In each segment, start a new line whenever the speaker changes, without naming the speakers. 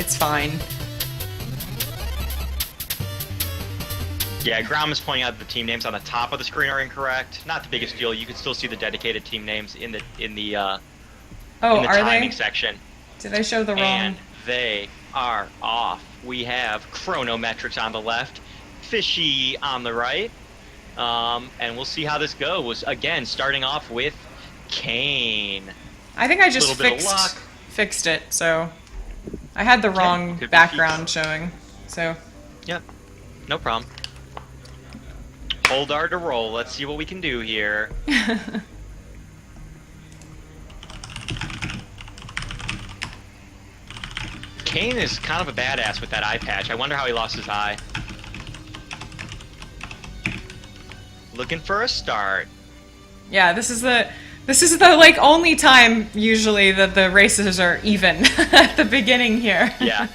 It's fine.
Yeah, Grom is pointing out the team names on the top of the screen are incorrect. Not the biggest deal. You can still see the dedicated team names in the timing section.
Did I show the wrong?
And they are off. We have Chronometrics on the left, Fishy on the right, and we'll see how this goes. Again, starting off with Cain.
I think I just fixed it, so I had the wrong background showing. So.
Yep, no problem. Hold R to roll. Let's see what we can do here. Cain is kind of a badass with that eye patch. I wonder how he lost his eye. Looking for a start.
Yeah, this is the like only time usually that the races are even at the beginning here.
Yeah.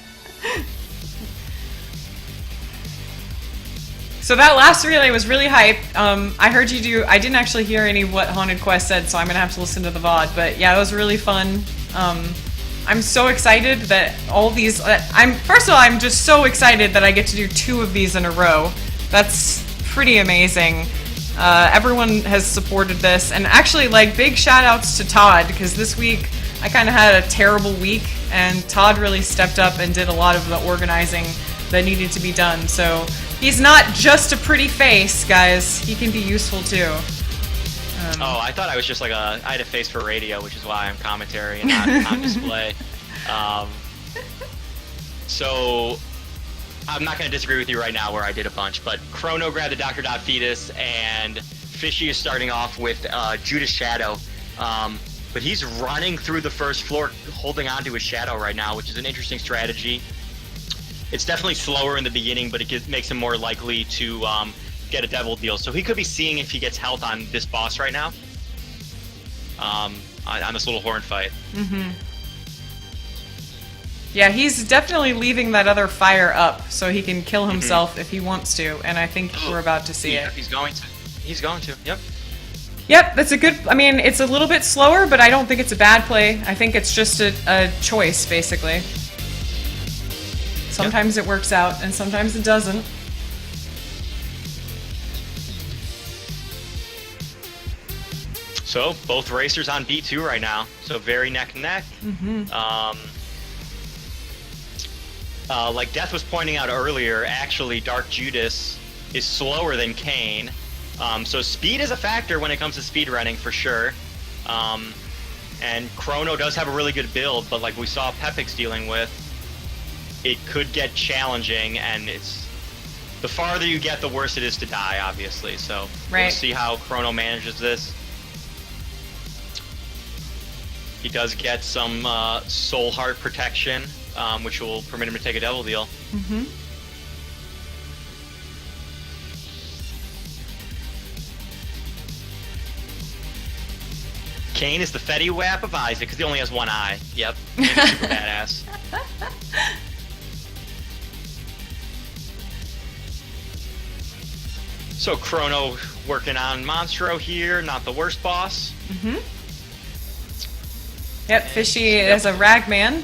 So that last relay was really hype. I heard you do. I didn't actually hear any of what Haunted Quest said, so I'm gonna have to listen to the VOD. But yeah, it was really fun. I'm so excited that all these. First of all, I'm just so excited that I get to do 2 of these in a row. That's pretty amazing. Everyone has supported this, and actually, like, big shout outs to Todd, because this week I kind of had a terrible week, and Todd really stepped up and did a lot of the organizing that needed to be done. So he's not just a pretty face, guys. He can be useful too.
Oh, I thought I was just like I had a face for radio, which is why I'm commentary and not on display. So I'm not going to disagree with you right now where I did a bunch, but Chrono grabbed the Dr. Fetus, and Fishy is starting off with Judas Shadow. But he's running through the first floor, holding on to his shadow right now, which is an interesting strategy. It's definitely slower in the beginning, but it makes him more likely to get a devil deal. So he could be seeing if he gets health on this boss right now. On this little horn fight.
Mm-hmm. Yeah, he's definitely leaving that other fire up so he can kill himself if he wants to, and I think we're about to see it.
He's going to. He's going to, yep.
Yep, that's a good... I mean, it's a little bit slower, but I don't think it's a bad play. I think it's just a choice, basically. Sometimes it works out, and sometimes it doesn't.
So, both racers on B2 right now, so very neck and neck. Like Death was pointing out earlier, actually Dark Judas is slower than Cain. So speed is a factor when it comes to speed running for sure. And Chrono does have a really good build, but like we saw Pepix dealing with, it could get challenging, and it's the farther you get, the worse it is to die, obviously. So we'll see how Chrono manages this. He does get some soul heart protection, which will permit him to take a devil deal. Cain is the Fetty Wap of Isaac, because he only has one eye. Yep, he's super badass. So Chrono working on Monstro here, not the worst boss.
Yep, Fishy is a Ragman.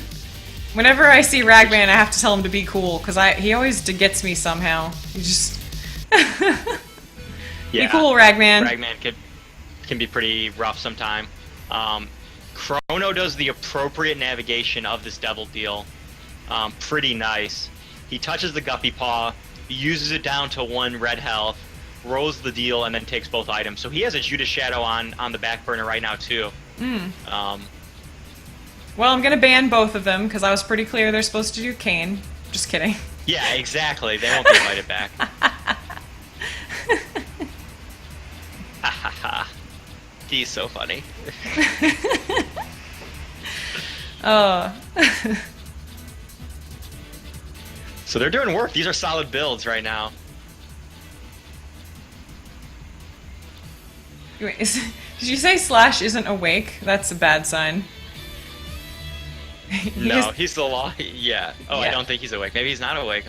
Whenever I see Ragman, I have to tell him to be cool, because he always gets me somehow. He just... Be cool, Ragman.
Ragman can be pretty rough sometime. Chrono does the appropriate navigation of this devil deal. Pretty nice. He touches the Guppy Paw, uses it down to 1 red health, rolls the deal, and then takes both items. So he has a Judas Shadow on the back burner right now, too.
Well, I'm gonna ban both of them, because I was pretty clear they're supposed to do Cain. Just kidding.
Yeah, exactly. They won't be invited back. He's so funny. So they're doing work. These are solid builds right now.
Wait, did you say Slash isn't awake? That's a bad sign.
No, he's still alive. Yeah. Oh, yeah. I don't think he's awake. Maybe he's not awake.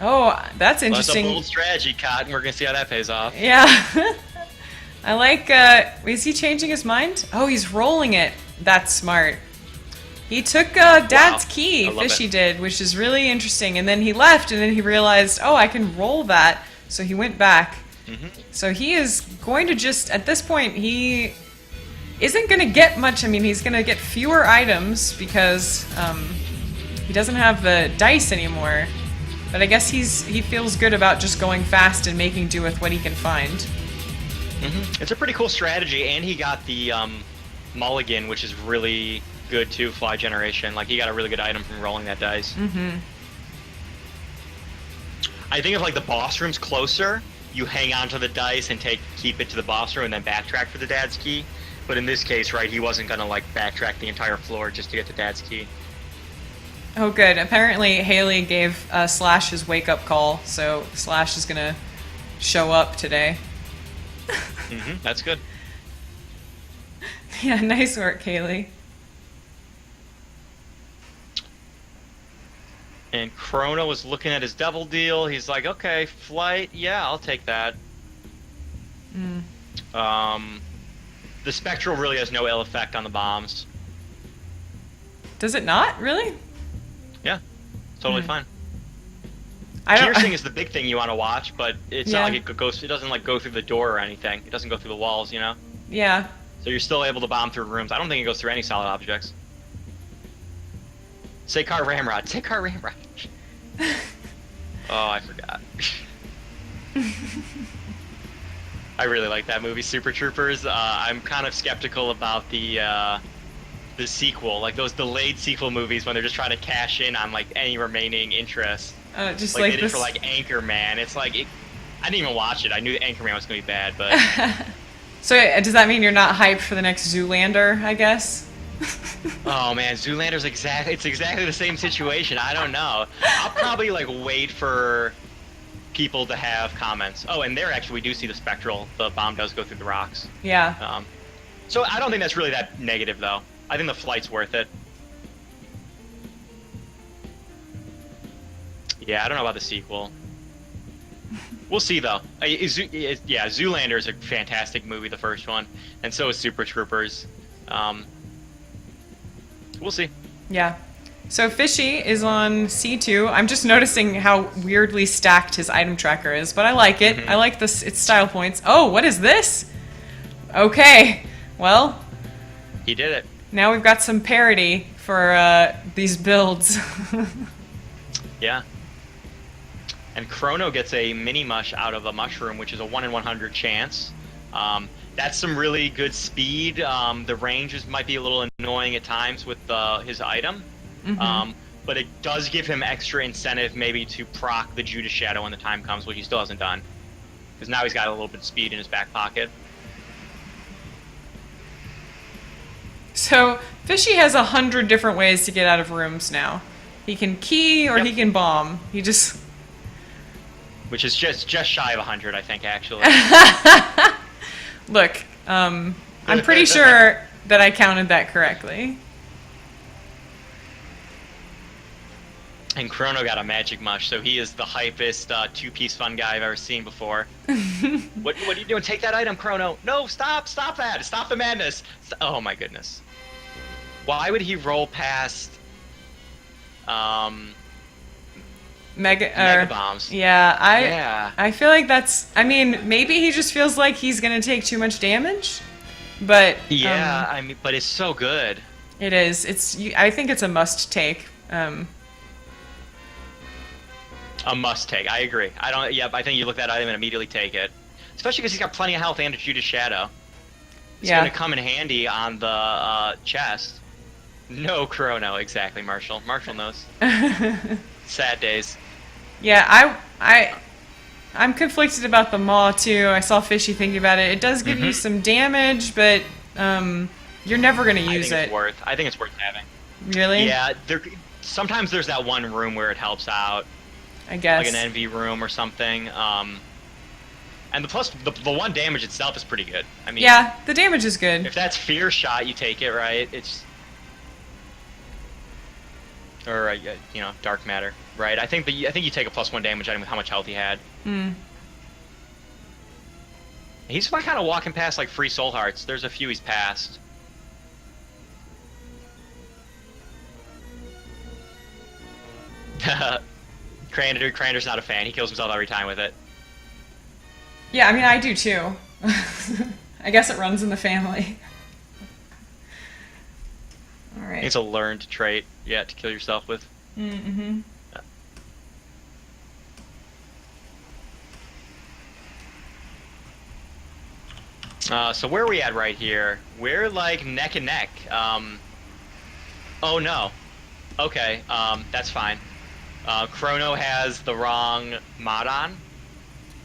Oh, that's interesting.
That's a bold strategy, Cotton. We're gonna see how that pays off.
Yeah. I like, is he changing his mind? Oh, he's rolling it. That's smart. He took Dad's
Wow.
key,
I love
Fishy
it.
did, which is really interesting. And then he left, and then he realized, oh, I can roll that. So he went back. So he is going to just, at this point, he isn't going to get much. I mean, he's going to get fewer items because he doesn't have the dice anymore. But I guess he feels good about just going fast and making do with what he can find.
It's a pretty cool strategy, and he got the mulligan, which is really good too, fly generation. Like, he got a really good item from rolling that dice. I think if like the boss room's closer, you hang on to the dice and keep it to the boss room and then backtrack for the Dad's key. But in this case, right, he wasn't gonna like backtrack the entire floor just to get the Dad's key.
Oh, good. Apparently, Haley gave Slash his wake-up call, so Slash is gonna show up today.
That's good.
Yeah, nice work, Haley.
And Chrono was looking at his devil deal. He's like, okay, flight, yeah, I'll take that. The Spectral really has no ill effect on the bombs.
Does it not? Really?
Yeah, totally fine.
I don't...
Piercing is the big thing you want to watch, but it's
Yeah.
not like it goes. It doesn't like go through the door or anything. It doesn't go through the walls, you know.
Yeah.
So you're still able to bomb through rooms. I don't think it goes through any solid objects. Say car ramrod. Say car ramrod. Oh, I forgot. I really like that movie, Super Troopers. I'm kind of skeptical about the sequel, like those delayed sequel movies when they're just trying to cash in on like any remaining interest.
Just
Like
like
they did
this.
for like Anchorman. It's like I didn't even watch it. I knew that Anchorman was gonna be bad, but
So does that mean you're not hyped for the next Zoolander, I guess?
oh man, Zoolander's exactly the same situation. I don't know. I'll probably like wait for people to have comments. Oh, and there actually we do see the Spectral. The bomb does go through the rocks.
Yeah.
So I don't think that's really that negative though. I think the flight's worth it. Yeah, I don't know about the sequel. We'll see though. Yeah, Zoolander is a fantastic movie, the first one, and so is Super Troopers. We'll see.
Yeah. So Fishy is on C2. I'm just noticing how weirdly stacked his item tracker is, but I like it. I like this. Its style points. Oh, what is this? Okay. Well,
He did it.
now we've got some parity for these builds.
Yeah. And Chrono gets a mini mush out of a mushroom, which is a 1 in 100 chance. That's some really good speed. The ranges might be a little annoying at times with his item. But it does give him extra incentive maybe to proc the Judas Shadow when the time comes, which he still hasn't done. Because now he's got a little bit of speed in his back pocket.
So Fishy has 100 different ways to get out of rooms now. He can key or he can bomb. He just...
Which is just shy of 100, I think, actually.
Look, I'm pretty sure that I counted that correctly.
And Chrono got a magic mush, so he is the hypest two-piece fun guy I've ever seen before. What are you doing? Take that item, Chrono! No, stop that! Stop the madness! Oh my goodness. Why would he roll past
Mega
bombs?
Yeah, I feel like that's... I mean, maybe he just feels like he's gonna take too much damage, but...
Yeah, I mean, but it's so good.
It is. I think it's a must take.
A must take. I agree. I think you look at that item and immediately take it, especially because he's got plenty of health and a Judas Shadow. It's gonna come in handy on the chest. No Chrono, exactly, Marshall. Marshall knows. Sad days.
Yeah, I'm conflicted about the maw too. I saw Fishy thinking about it. It does give you some damage, but you're never gonna use it.
I think it's worth having.
Really?
Yeah. Sometimes there's that one room where it helps out.
I guess.
Like an envy room or something. And the one damage itself is pretty good. I mean,
yeah, the damage is good.
If that's fear shot, you take it, right? Or dark matter, right? I think you take a +1 damage item with how much health he had. He's kind of walking past like free soul hearts. There's a few he's passed. Crander's not a fan. He kills himself every time with it.
Yeah, I mean, I do too. I guess it runs in the family. Alright.
It's a learned trait, yeah, to kill yourself with.
Mm-hmm.
So where are we at right here? We're like neck and neck. Oh no. Okay, that's fine. Chrono has the wrong mod on,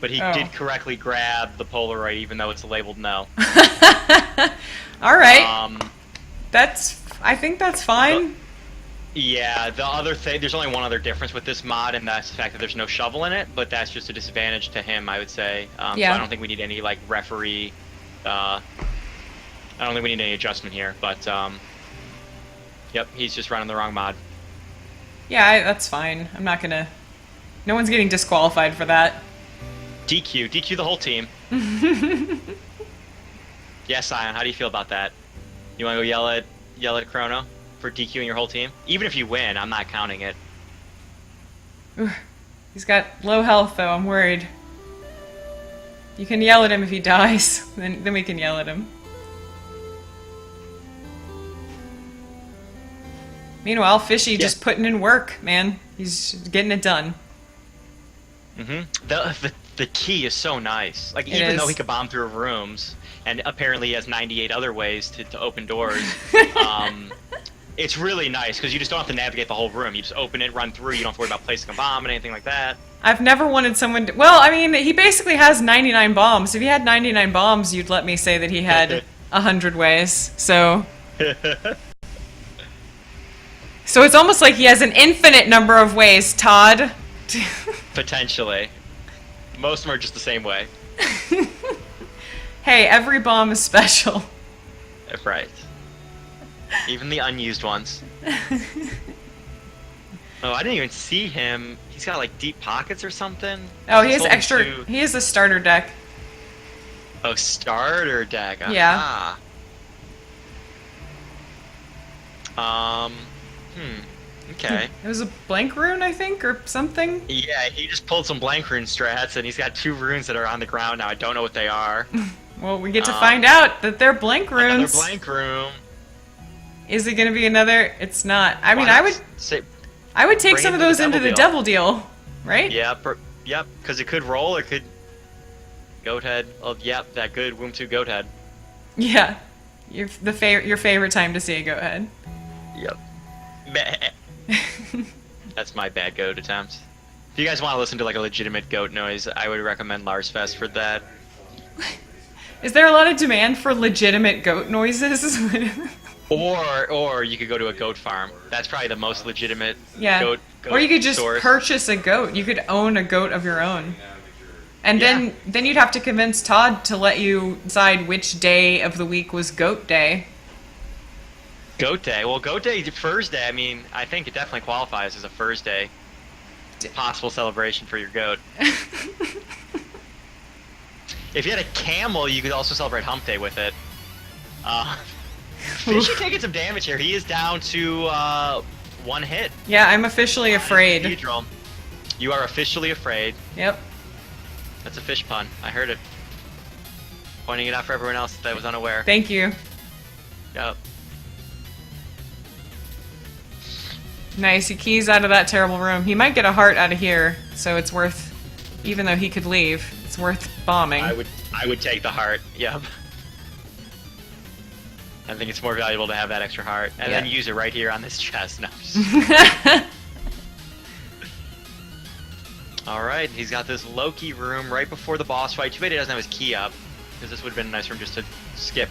but he did correctly grab the Polaroid even though it's labeled no.
Alright. I think that's fine.
Yeah, the other thing, there's only one other difference with this mod, and that's the fact that there's no shovel in it, but that's just a disadvantage to him, I would say.
Yeah.
So I don't think we need any, like, referee, I don't think we need any adjustment here, but, yep, he's just running the wrong mod.
Yeah, that's fine. I'm not gonna... No one's getting disqualified for that.
DQ the whole team. Yeah, Scion, how do you feel about that? You wanna go yell at Chrono for DQing your whole team? Even if you win, I'm not counting it.
Ooh, he's got low health, though. I'm worried. You can yell at him if he dies. Then we can yell at him. Meanwhile, Fishy just putting in work, man. He's getting it done.
Mm-hmm. The key is so nice. Like, even though he could bomb through rooms, and apparently he has 98 other ways to open doors, it's really nice, because you just don't have to navigate the whole room. You just open it, run through, you don't have to worry about placing a bomb and anything like that.
I've never wanted someone to... Well, I mean, he basically has 99 bombs. If he had 99 bombs, you'd let me say that he had 100 ways, so... So it's almost like he has an infinite number of ways, Todd.
Potentially. Most of them are just the same way.
Hey, every bomb is special.
Right. Even the unused ones. Oh, I didn't even see him. He's got like deep pockets or something.
Oh, he has extra... He has a starter deck.
Oh, starter deck.
Yeah.
Okay.
It was a blank rune, I think, or something?
Yeah, he just pulled some blank rune strats, and he's got 2 runes that are on the ground now. I don't know what they are.
Well, we get to find out that they're blank runes.
Another blank rune.
Is it going to be another? It's not. I mean, I would take some of those into the devil deal, right?
Yeah, yep, because it could roll, it could... Goat head. Oh, yep, that good Womb 2 goat head.
Yeah. Your favorite time to see a goat head.
Yep. That's my bad goat attempt. If you guys want to listen to like a legitimate goat noise, I would recommend Lars Fest for that.
Is there a lot of demand for legitimate goat noises?
Or you could go to a goat farm. That's probably the most legitimate goat
or you could just
source.
purchase a goat. You could own a goat of your own. And then you'd have to convince Todd to let you decide which day of the week was goat day.
Goat day? Well, goat day, Furs day, I mean, I think it definitely qualifies as a Furs day. Possible celebration for your goat. If you had a camel, you could also celebrate Hump Day with it. Fishy taking some damage here. He is down to 1 hit.
Yeah, I'm officially afraid.
You are officially afraid.
Yep.
That's a fish pun. I heard it. Pointing it out for everyone else that was unaware.
Thank you.
Yep.
Nice, he keys out of that terrible room. He might get a heart out of here, so it's worth, even though he could leave, it's worth bombing.
I would take the heart, yep. I think it's more valuable to have that extra heart, and then use it right here on this chest. No, Alright, he's got this Loki room right before the boss fight. Too bad he doesn't have his key up, because this would have been a nice room just to skip.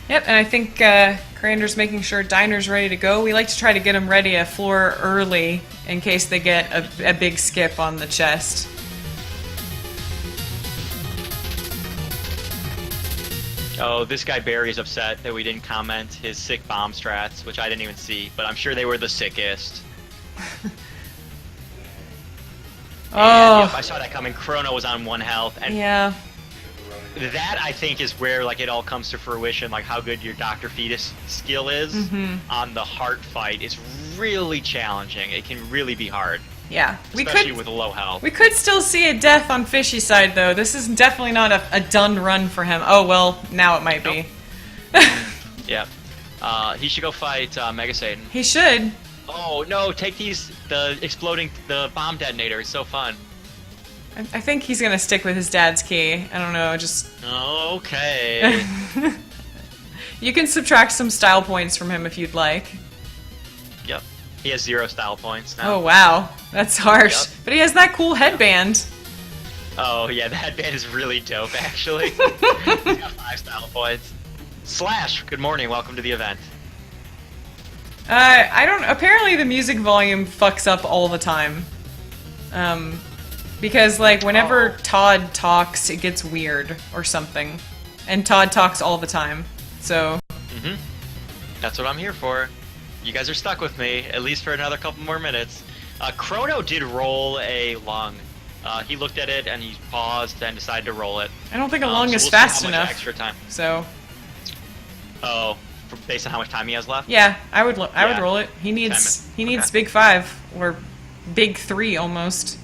Yep, and I think Crander's making sure Diner's ready to go. We like to try to get them ready a floor early in case they get a big skip on the chest.
Oh, this guy Barry's upset that we didn't comment his sick bomb strats, which I didn't even see, but I'm sure they were the sickest.
Oh.
Yep, I saw that coming. Chrono was on 1 health. And
yeah.
that I think is where like it all comes to fruition, like how good your Dr. Fetus skill is on the heart fight. It's really challenging. It can really be hard.
Yeah,
especially with low health.
We could still see a death on Fishy's side, though. This is definitely not a done run for him. Oh, well, now it might be.
Yeah. He should go fight Mega Satan.
He should.
Oh, no, take the bomb detonator. It's so fun.
I think he's gonna stick with his dad's key. I don't know, just...
Okay.
You can subtract some style points from him if you'd like.
Yep. He has 0 style points now.
Oh, wow. That's harsh.
Yep.
But he has that cool headband.
Oh, yeah, the headband is really dope, actually. He's got 5 style points. Slash, good morning. Welcome to the event.
Apparently the music volume fucks up all the time. Because, like, whenever Todd talks, it gets weird or something. And Todd talks all the time, so...
That's what I'm here for. You guys are stuck with me, at least for another couple more minutes. Chrono did roll a lung. He looked at it, and he paused and decided to roll it.
I don't think a lung
so
is
we'll
fast
see how much
enough.
Extra time.
So...
Oh, based on how much time he has left?
Yeah, I would roll it. He needs big 5, or big 3 almost.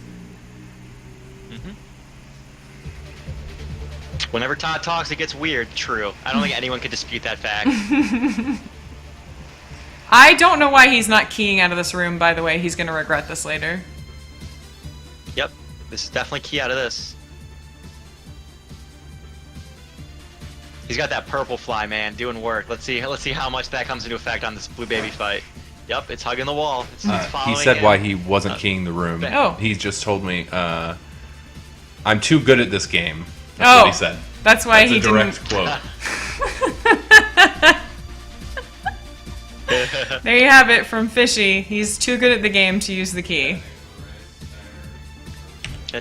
Whenever Todd talks, it gets weird. True. I don't think anyone could dispute that fact.
I don't know why he's not keying out of this room, by the way. He's gonna regret this later.
Yep. This is definitely key out of this. He's got that purple fly, man, doing work. Let's see how much that comes into effect on this blue baby fight. Yep, it's hugging the wall. It's following
he said
him.
why he wasn't keying the room.
Oh.
He just told me, I'm too good at this game. That's what he said.
That's why he didn't...
That's a direct quote.
There you have it from Fishy. He's too good at the game to use the key.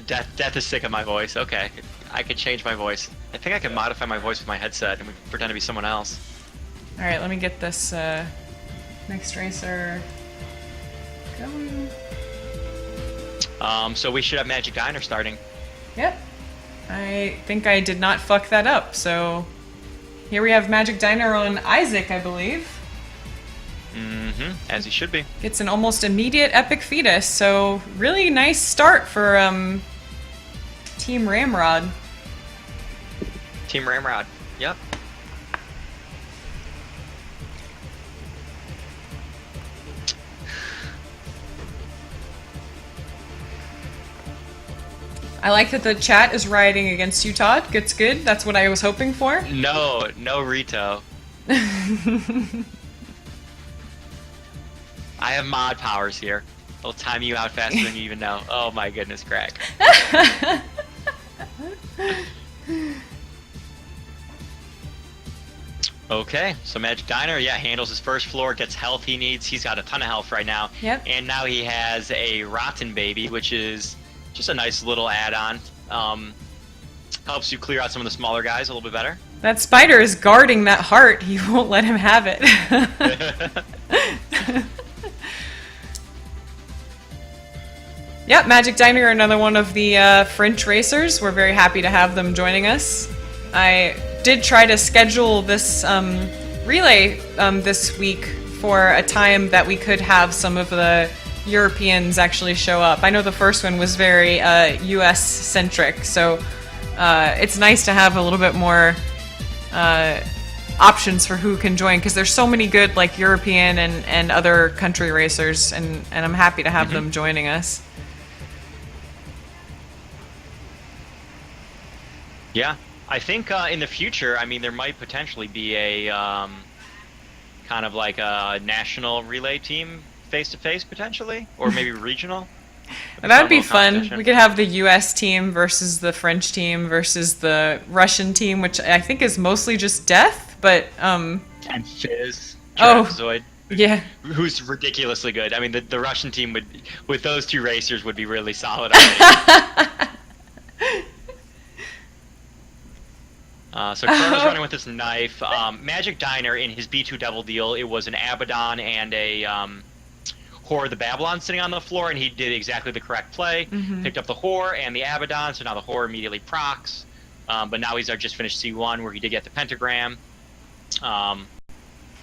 Death is sick of my voice. Okay, I could change my voice. I think I can modify my voice with my headset and we can pretend to be someone else.
Alright, let me get this next racer going.
So we should have Magic Diner starting.
Yep. I think I did not fuck that up, so... Here we have Magic Diner on Isaac, I believe.
As he should be.
Gets an almost immediate epic fetus, so really nice start for Team Ramrod.
Team Ramrod. Yep.
I like that the chat is rioting against you, Todd. It's good. That's what I was hoping for.
No Rito. I have mod powers here. I'll time you out faster than you even know. Oh my goodness, Greg. Okay, so Magic Diner, handles his first floor, gets health he needs. He's got a ton of health right now.
Yep.
And now he has a Rotten Baby, which is just a nice little add-on. Helps you clear out some of the smaller guys a little bit better.
That spider is guarding that heart. He won't let him have it. Yep, Magic Diner, another one of the French racers. We're very happy to have them joining us. I did try to schedule this relay this week for a time that we could have some of the Europeans actually show up. I know the first one was very US-centric, so it's nice to have a little bit more options for who can join, because there's so many good like European and other country racers, and I'm happy to have them joining us.
Yeah, I think in the future, I mean, there might potentially be a kind of like a national relay team face-to-face potentially, or maybe regional.
That would be fun. We could have the US team versus the French team versus the Russian team, which I think is mostly just death, but
And Fizz.
Oh.
Trapezoid,
yeah.
who's ridiculously good. I mean, the Russian team would, with those two racers, would be really solid already. So Chrono's running with this knife. Magic Diner, in his B2 Devil Deal, it was an Abaddon and a Whore of the Babylon sitting on the floor, and he did exactly the correct play. Picked up the Whore and the Abaddon, so now the Whore immediately procs. but now he's just finished C1 where he did get the pentagram.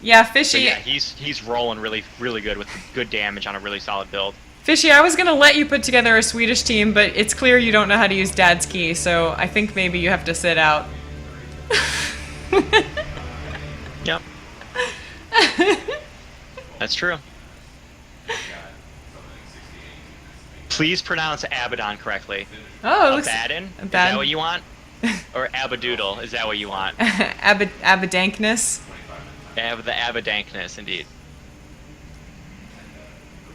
Yeah,
So
Fishy.
yeah, he's rolling really good with good damage on a really solid build.
Fishy, I was gonna let you put together a Swedish team, but it's clear you don't know how to use Dad's key, so I think maybe you have to sit out.
Yep. That's true. Please pronounce Abaddon correctly.
Oh, it looks
Abaddon? Is that what you want? Or Abadoodle? Is that what you want?
Abadankness.
The Abadankness, indeed.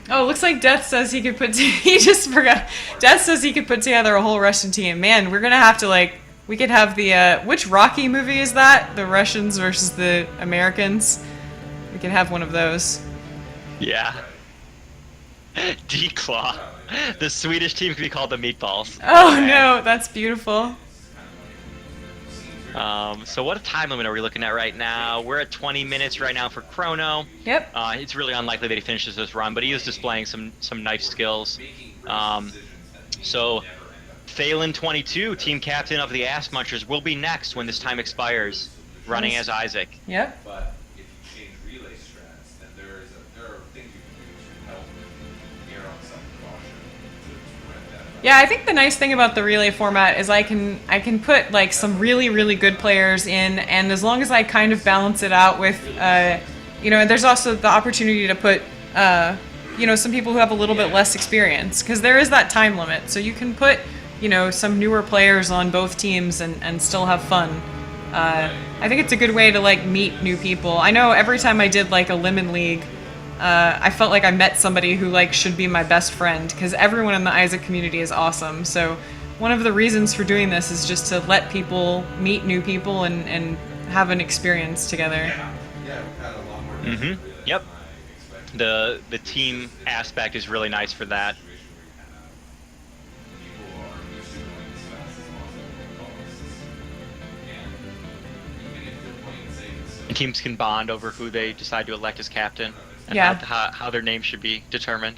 Oh, it looks like Death says he could put. He just forgot. Death says he could put together a whole Russian team. Man, we're gonna have to like. We could have the. Which Rocky movie is that? The Russians versus the Americans. We could have one of those.
Yeah. D-Claw. The Swedish team could be called the Meatballs.
Oh no, that's beautiful.
So what time limit are we looking at right now? We're at 20 minutes right now for Chrono.
Yep.
It's really unlikely that he finishes this run, but he is displaying some knife skills. So Phelan 22, team captain of the Ass Munchers, will be next when this time expires, running as Isaac.
Yep.
But if you change relay strats, then there are things you can do to help err on the side of caution to prevent that.
Yeah, I think the nice thing about the relay format is I can put like some really good players in, and as long as I kind of balance it out with, you know, and there's also the opportunity to put, you know, some people who have a little bit less experience, because there is that time limit, so you can put, you know, some newer players on both teams and still have fun. I think it's a good way to like meet new people. I know every time I did like a Lemon League, I felt like I met somebody who like should be my best friend, because everyone in the Isaac community is awesome. So one of the reasons for doing this is just to let people meet new people and have an experience together.
Yeah, we've had a lot more
Mm-hmm. Yep. The team aspect is really nice for that. And teams can bond over who they decide to elect as captain, and
Yeah.
how their name should be determined.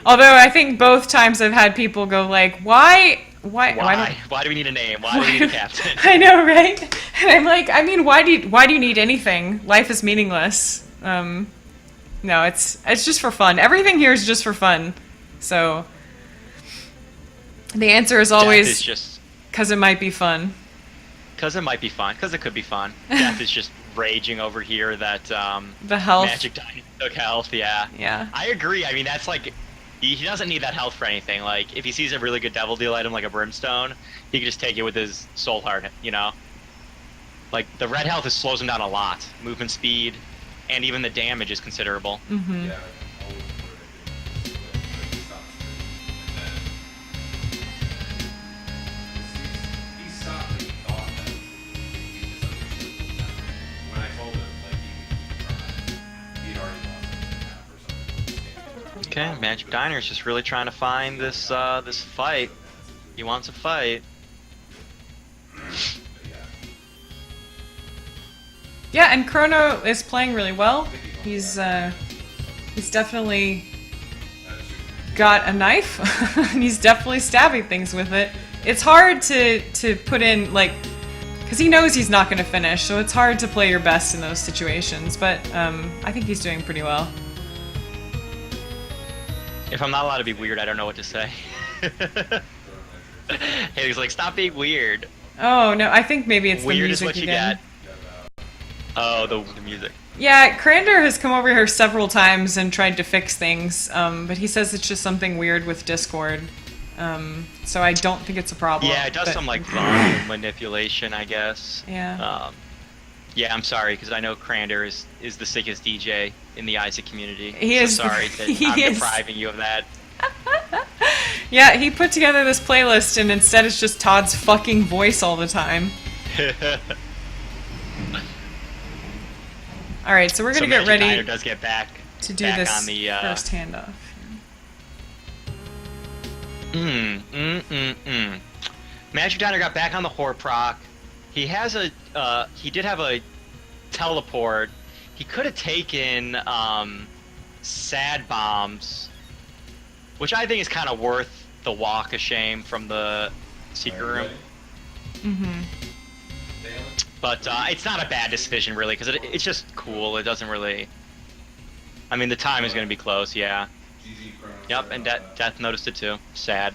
Although I think both times I've had people go like, why
Why do we need a name? Why do we need a captain?
I know, right? And I'm like, I mean, why do you need anything? Life is meaningless. No, it's just for fun. Everything here is just for fun. So the answer is always
Death is just
because it might be fun.
because it might be fun, because it could be fun. Death is just raging over here that
The health.
Magic Dynasty took health. Yeah.
Yeah.
I agree. I mean, that's like, he doesn't need that health for anything. Like, if he sees a really good Devil Deal item like a Brimstone, he can just take it with his Soul Heart, you know? Like, the red health slows him down a lot. Movement speed, and even the damage is considerable.
Mm-hmm.
Yeah, always he stopped when he thought that he misunderstood when I told him, like, he'd already lost half or something.
Okay, Magic Diner is just really trying to find this this fight. He wants a fight.
Yeah, and Chrono is playing really well. He's definitely got a knife, and he's definitely stabbing things with it. It's hard to put in, like, because he knows he's not going to finish, so it's hard to play your best in those situations, but I think he's doing pretty well.
If I'm not allowed to be weird, I don't know what to say. Haley's like, stop being weird.
Oh, no, I think maybe it's
Weird
the
is
music
what you
again.
get. Oh, the music.
Yeah, Crander has come over here several times and tried to fix things, but he says it's just something weird with Discord. So I don't think it's a problem.
Yeah, it does
but-
some like volume manipulation, I guess.
Yeah.
Yeah, I'm sorry because I know Crander is the sickest DJ in the Isaac community.
He
so
is-
sorry that
he
I'm
is.
depriving you of that.
Yeah, he put together this playlist and instead it's just Todd's fucking voice all the time. Alright, so we're gonna get
Magic Diner
ready
does get back
to do
back
this
on the,
first handoff.
Magic Diner got back on the Horde proc. He has a he did have a teleport. He could have taken sad bombs, which I think is kind of worth the walk of shame from the secret room.
Mm-hmm.
But it's not a bad decision, really, because it's just cool. It doesn't really... I mean, the time is going to be close, yeah. Yep, and Death noticed it too. Sad.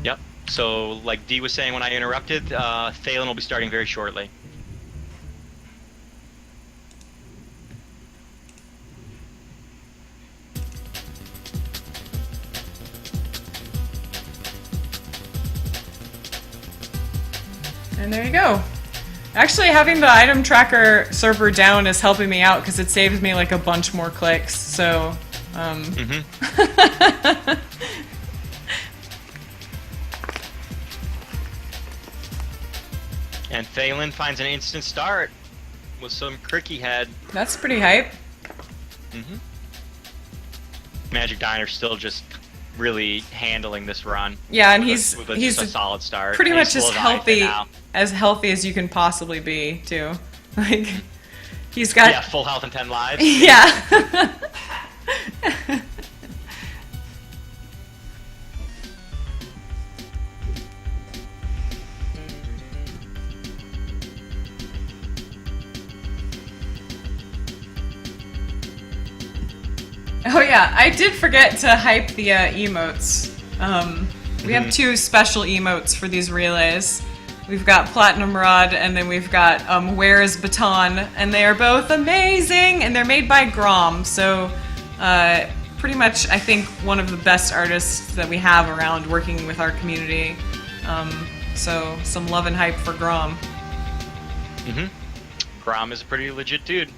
Yep. So, like Dee was saying when I interrupted, Thalen will be starting very shortly.
And there you go. Actually, having the item tracker server down is helping me out because it saves me like a bunch more clicks. So,
And Thalen finds an instant start with some Cricky head.
That's pretty hype.
Magic Diner's still just really handling this run.
Yeah, and
he's just a solid start.
Pretty much as healthy
now.
as you can possibly be, too. Like, he's got
full health and 10 lives.
Yeah. Oh yeah, I did forget to hype the emotes. We have two special emotes for these relays. We've got Platinum Rod, and then we've got Where's Baton, and they are both amazing, and they're made by Grom, so pretty much, I think, one of the best artists that we have around working with our community. So, some love and hype for Grom.
Grom is a pretty legit dude.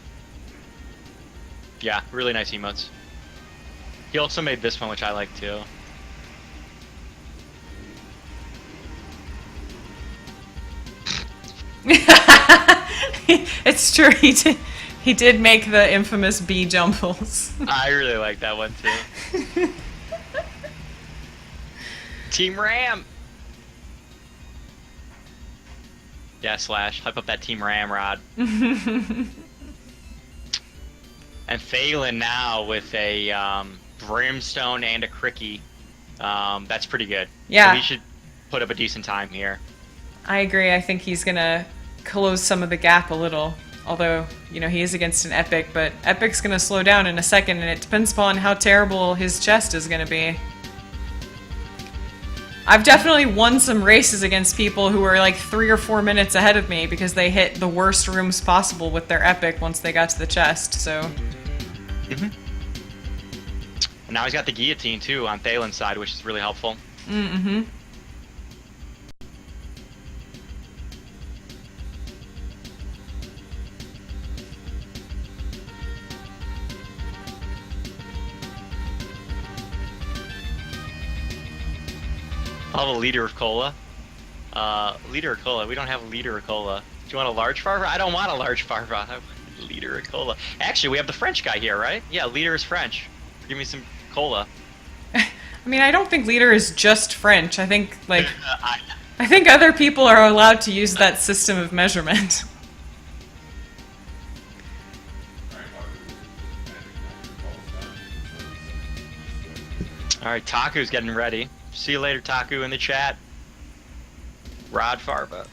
Yeah, really nice emotes. He also made this one, which I like too.
It's true, he did make the infamous bee jumbles.
I really like that one too. Team Ram! Yeah, Slash, hype up that Team Ramrod. And Thalen now with a Brimstone and a Cricky. That's pretty good.
Yeah.
So he should put up a decent time here.
I agree. I think he's gonna close some of the gap a little. Although, you know, he is against an Epic, but Epic's gonna slow down in a second, and it depends upon how terrible his chest is gonna be. I've definitely won some races against people who were like 3 or 4 minutes ahead of me because they hit the worst rooms possible with their Epic once they got to the chest, so...
And now he's got the guillotine too on Thalen's side, which is really helpful. I'll have a liter of cola. Liter of cola. We don't have a liter of cola. Do you want a large farva? I don't want a large farva. I want a liter of cola. Actually, we have the French guy here, right? Yeah, liter is French. Give me some cola.
I mean, I don't think liter is just French. I think, like... I think other people are allowed to use that system of measurement.
Alright, Taku's getting ready. See you later, Taku, in the chat. Rod Farva.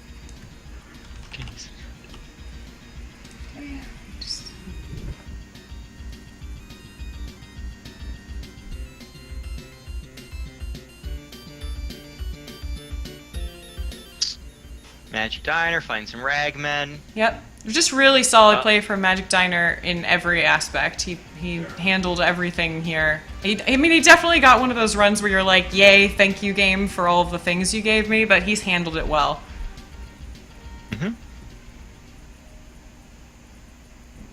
Magic Diner, find some ragmen.
Yep. Just really solid play from Magic Diner in every aspect. He handled everything here. I mean, he definitely got one of those runs where you're like, yay, thank you, game, for all of the things you gave me, but he's handled it well.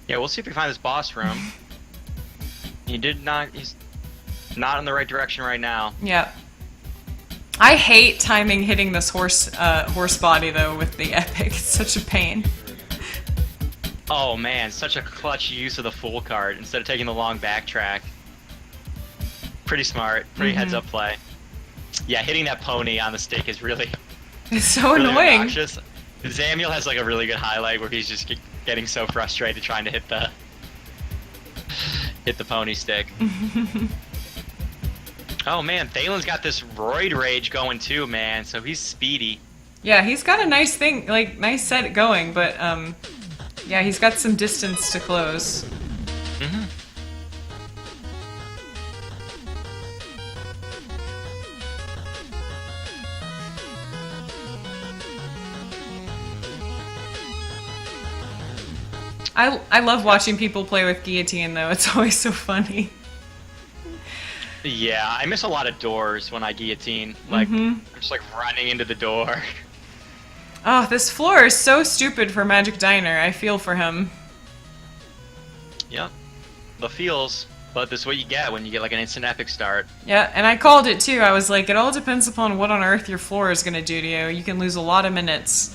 Yeah, we'll see if we find this boss room. He's not in the right direction right now.
Yeah. I hate timing hitting this horse body, though, with the Epic. It's such a pain.
Oh man, such a clutch use of the Fool card instead of taking the long backtrack. Pretty smart, pretty heads-up play. Yeah, hitting that pony on the stick is really...
It's so
really
annoying.
Obnoxious. Zamiel has like a really good highlight where he's just getting so frustrated trying to hit the pony stick. Oh man, Thalen's got this roid rage going too, man. So he's speedy.
Yeah, he's got a nice thing, like, nice set going, but, yeah, he's got some distance to close.
Mm-hmm.
I love watching people play with guillotine, though. It's always so funny.
Yeah, I miss a lot of doors when I guillotine. Like, I'm just like running into the door.
Oh, this floor is so stupid for Magic Diner. I feel for him.
Yep. The feels. But this is what you get when you get like an instant epic start.
Yeah, and I called it too. I was like, it all depends upon what on earth your floor is going to do to you. You can lose a lot of minutes.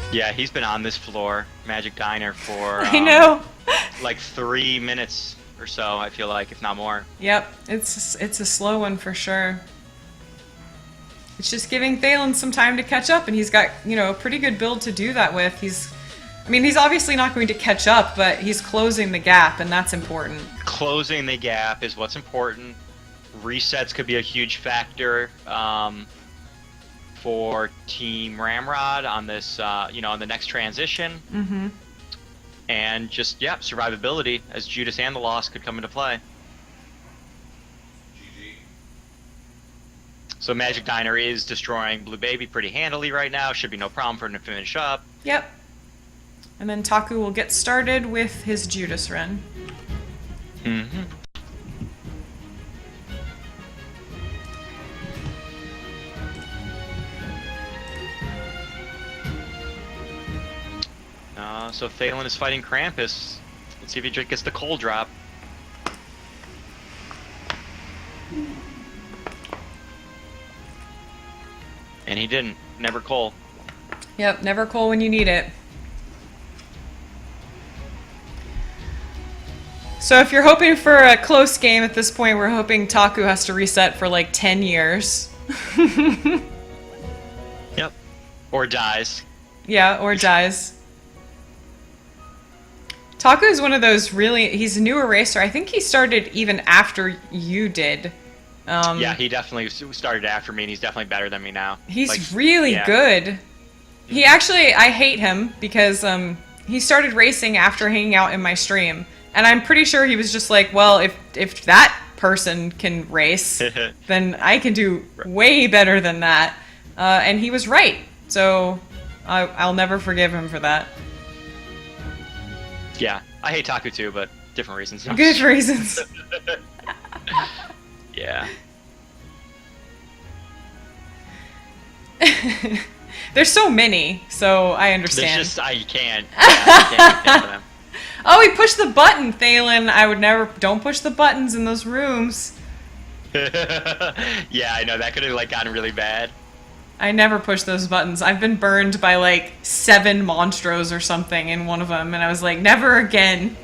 Yeah, he's been on this floor, Magic Diner, for
I know.
like 3 minutes or so, I feel like, if not more.
Yep, it's a slow one for sure. It's just giving Thalen some time to catch up, and he's got, you know, a pretty good build to do that with. I mean, he's obviously not going to catch up, but he's closing the gap, and that's important.
Closing the gap is what's important. Resets could be a huge factor for Team Ramrod on this, you know, on the next transition.
Mm-hmm.
And just, yeah, survivability, as Judas and the Lost could come into play.
GG.
So Magic Diner is destroying Blue Baby pretty handily right now. Should be no problem for him to finish up.
Yep. And then Taku will get started with his Judas run.
Mm-hmm. So Thalen is fighting Krampus. Let's see if he just gets the cold drop. And he didn't. Never coal.
Yep, never coal when you need it. So if you're hoping for a close game at this point, we're hoping Taku has to reset for like 10 years.
Yep. Or dies.
Yeah, or dies. Taku is one of those really, he's a new eraser. I think he started even after you did.
Yeah, he definitely started after me, and he's definitely better than me now.
He's
like,
really
yeah.
good. He actually, I hate him because he started racing after hanging out in my stream. And I'm pretty sure he was just like, well, if that person can race, then I can do way better than that. And he was right. So I'll never forgive him for that.
Yeah, I hate Taku too, but different reasons.
Good reasons.
Yeah.
There's so many, so I understand.
There's just, you can't. Yeah, you can't think of them.
Oh, he pushed the button, Thalen. I would never. Don't push the buttons in those rooms.
Yeah, I know that could have like gotten really bad.
I never push those buttons. I've been burned by like 7 monstros or something in one of them, and I was like, never again.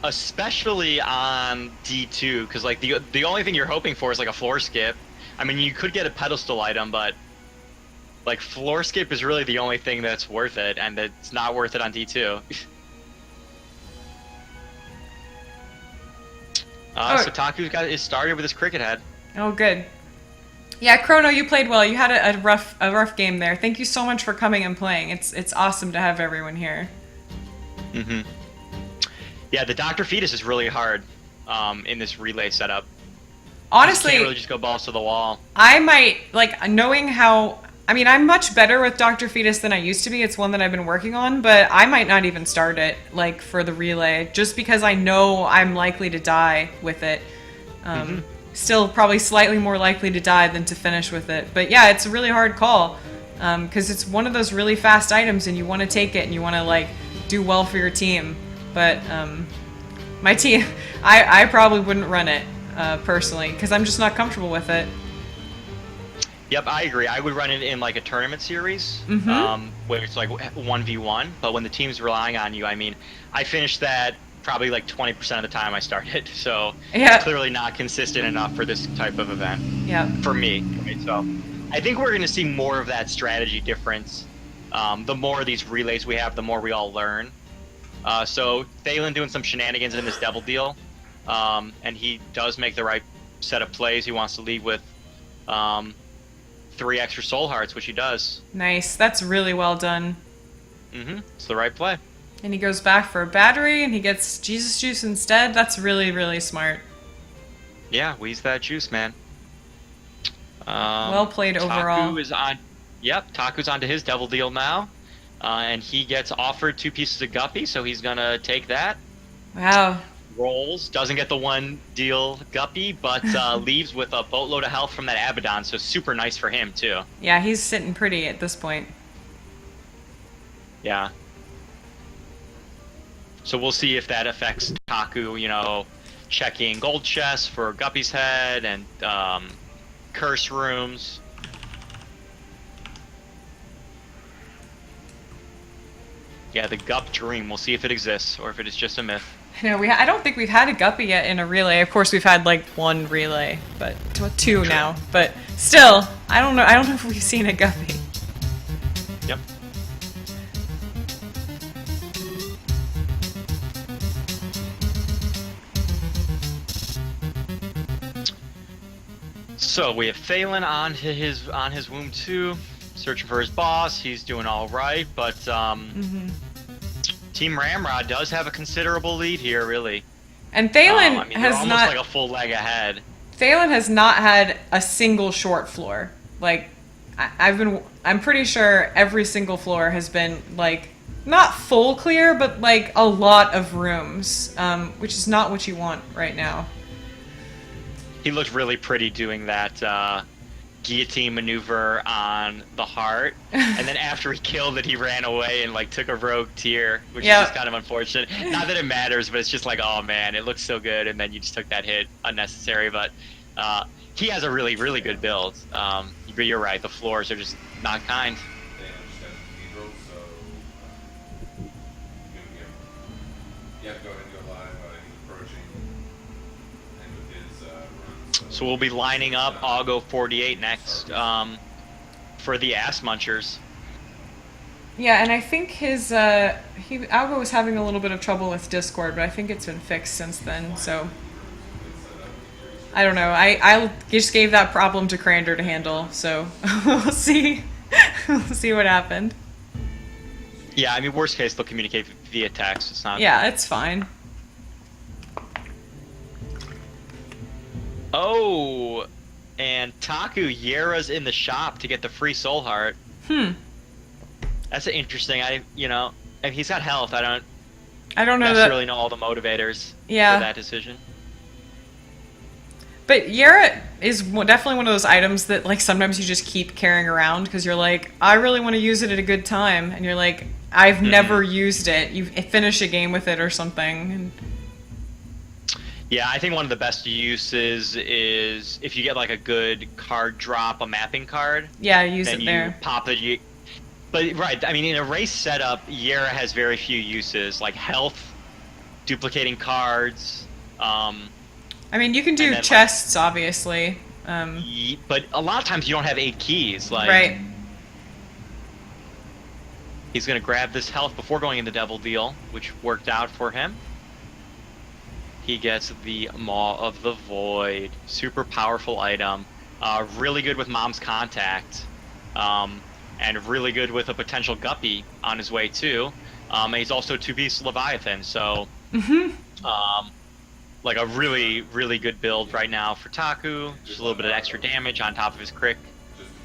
Especially on D2, because like the only thing you're hoping for is like a floor skip. I mean, you could get a pedestal item, but like floor skip is really the only thing that's worth it, and it's not worth it on D2. So Taku's got it started with his cricket head.
Oh, good. Yeah, Chrono, you played well. You had a rough game there. Thank you so much for coming and playing. It's awesome to have everyone here.
Yeah, the Dr. Fetus is really hard in this relay setup.
Honestly,
you can't really just go balls to the wall.
I might, like, knowing how... I mean, I'm much better with Dr. Fetus than I used to be. It's one that I've been working on, but I might not even start it, like, for the relay, just because I know I'm likely to die with it. Still probably slightly more likely to die than to finish with it. But yeah, it's a really hard call, because it's one of those really fast items, and you want to take it, and you want to, like, do well for your team. But my team, I probably wouldn't run it, personally, because I'm just not comfortable with it.
Yep, I agree. I would run it in like a tournament series,
Mm-hmm.
where it's like 1v1. But when the team's relying on you, I mean, I finished that probably like 20% of the time I started. So
Yeah.
it's clearly not consistent enough for this type of event
Yeah.
for me. Right? So I think we're going to see more of that strategy difference. The more of these relays we have, the more we all learn. So Thalen doing some shenanigans in this devil deal, and he does make the right set of plays. He wants to lead with 3 extra soul hearts, which he does.
Nice. That's really well done.
It's the right play.
And he goes back for a battery, and he gets Jesus Juice instead. That's really, really smart.
Yeah, wheeze that juice, man.
Well played overall.
Taku is on. Yep, Taku's onto his devil deal now, and he gets offered 2 pieces of Guppy, so he's gonna take that.
Wow.
Rolls, doesn't get the 1 deal Guppy, but leaves with a boatload of health from that Abaddon, so super nice for him too.
Yeah, he's sitting pretty at this point.
Yeah. So we'll see if that affects Taku, you know, checking gold chests for Guppy's head and curse rooms. Yeah, the Gup Dream. We'll see if it exists or if it is just a myth.
You know, I don't think we've had a Guppy yet in a relay. Of course, we've had like 1 relay, but 2 now. But still, I don't know. I don't know if we've seen a Guppy.
Yep. So we have Thalen on his womb 2, searching for his boss. He's doing all right, but Team Ramrod does have a considerable lead here, really.
And Thalen
I mean,
has
they're almost
not.
like a full leg ahead.
Thalen has not had a single short floor. Like, I'm pretty sure every single floor has been like not full clear, but like a lot of rooms, which is not what you want right now.
He looked really pretty doing that guillotine maneuver on the heart, and then after he killed it, he ran away and like took a rogue tear, which is just kind of unfortunate. Not that it matters, but it's just like, oh man, it looks so good, and then you just took that hit unnecessary. But he has a really, really good build. But you're right, the floors are just not kind.
They just got cathedral, so you have to go ahead and go live. He's approaching, and with his run.
So we'll be lining up Augo 48 next for the Ass Munchers.
Yeah, and I think his Algo was having a little bit of trouble with Discord, but I think it's been fixed since then. So I don't know. I just gave that problem to Crander to handle. So we'll see. We'll see what happened.
Yeah, I mean, worst case, they'll communicate via text. It's not.
Yeah, it's fine.
Oh, and Taku Yera's in the shop to get the free soul heart. That's interesting. If he's got health, I don't
know
necessarily know all the motivators for that decision.
But Yera is definitely one of those items that like sometimes you just keep carrying around because you're like, I really want to use it at a good time, and you're like, I've never used it. You finish a game with it or something. And
yeah, I think one of the best uses is if you get like a good card drop, a mapping card.
Yeah, use it there.
Then you pop it. But right, I mean, in a race setup, Yera has very few uses, like health, duplicating cards.
I mean, you can do chests, obviously.
But a lot of times you don't have 8 keys. Like,
right.
He's going to grab this health before going into Devil Deal, which worked out for him. He gets the Maw of the Void. Super powerful item. Really good with Mom's Contact. And really good with a potential Guppy on his way, too. And he's also 2-piece Leviathan, so... like a really, really good build right now for Taku. Just a little bit of extra damage on top of his crick.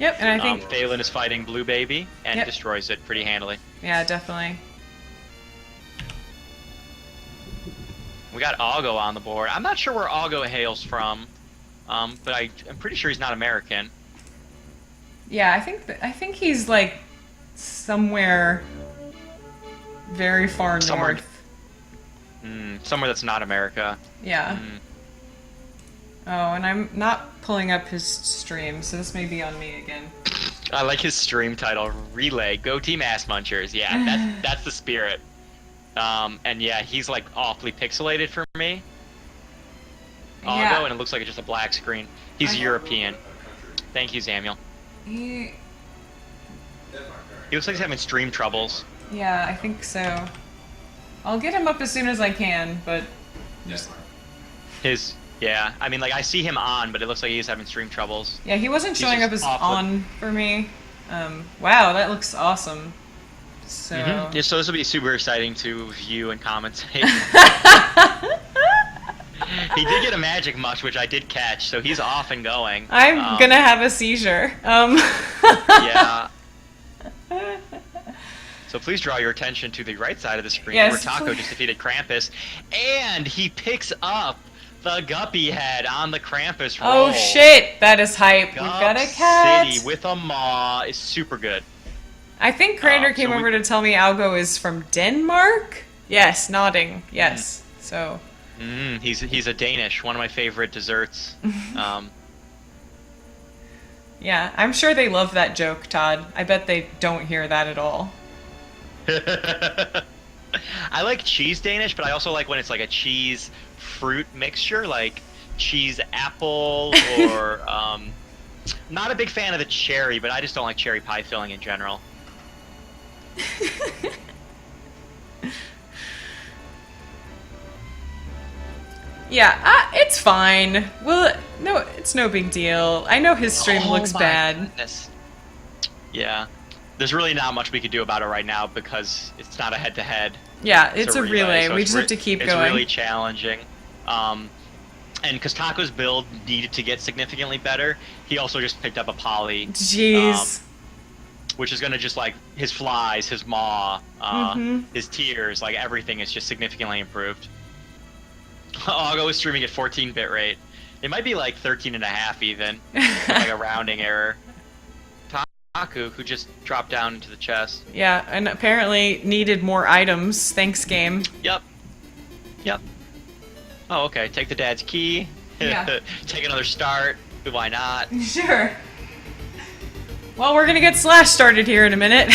Yep, and I think...
Thalen is fighting Blue Baby and destroys it pretty handily.
Yeah, definitely.
We got Augo on the board. I'm not sure where Augo hails from, but I'm pretty sure he's not American.
Yeah, I think he's like somewhere very far north.
Somewhere that's not America.
Yeah. Oh, and I'm not pulling up his stream, so this may be on me again.
I like his stream title, Relay, Go Team Ass Munchers. Yeah, that's the spirit. And yeah, he's like awfully pixelated for me.
Yeah.
And it looks like it's just a black screen. He's European. Thank you, Samuel.
He...
He looks like he's having stream troubles.
Yeah, I think so. I'll get him up as soon as I can, but...
Yeah, I mean, like, I see him on, but it looks like he's having stream troubles.
Yeah, he wasn't showing up as
awful.
on for me. Wow, that looks awesome. So...
Yeah, so this will be super exciting to view and commentate. He did get a magic mush, which I did catch, so he's off and going.
I'm gonna have a seizure.
Yeah. So please draw your attention to the right side of the screen, where Taco just defeated Krampus, and he picks up the Guppy head on the Krampus roll.
Oh shit, that is hype. We've got a cat.
City with a maw is super good.
I think Crander came over to tell me Algo is from Denmark? Yes, nodding. Yes. So...
he's a Danish, one of my favorite desserts.
Yeah, I'm sure they love that joke, Todd. I bet they don't hear that at all.
I like cheese Danish, but I also like when it's like a cheese fruit mixture, like cheese apple or not a big fan of the cherry, but I just don't like cherry pie filling in general.
Yeah, it's fine. Well, no, it's no big deal. I know his stream looks bad.
Goodness. Yeah. There's really not much we could do about it right now because it's not a head-to-head.
Yeah, it's a relay.
So
we just have to keep going.
It's really challenging. And because Taco's build needed to get significantly better, he also just picked up a Poly.
Jeez.
Which is going to just, like, his flies, his maw, his tears, like, everything is just significantly improved. I'll go streaming at 14 bit rate. It might be like 13.5 even, like a rounding error. Taku, who just dropped down into the chest.
Yeah, and apparently needed more items. Thanks, game.
Yep. Oh, okay. Take the dad's key.
Yeah.
Take another start. Why not?
Sure. Well, we're gonna get Slash started here in a minute.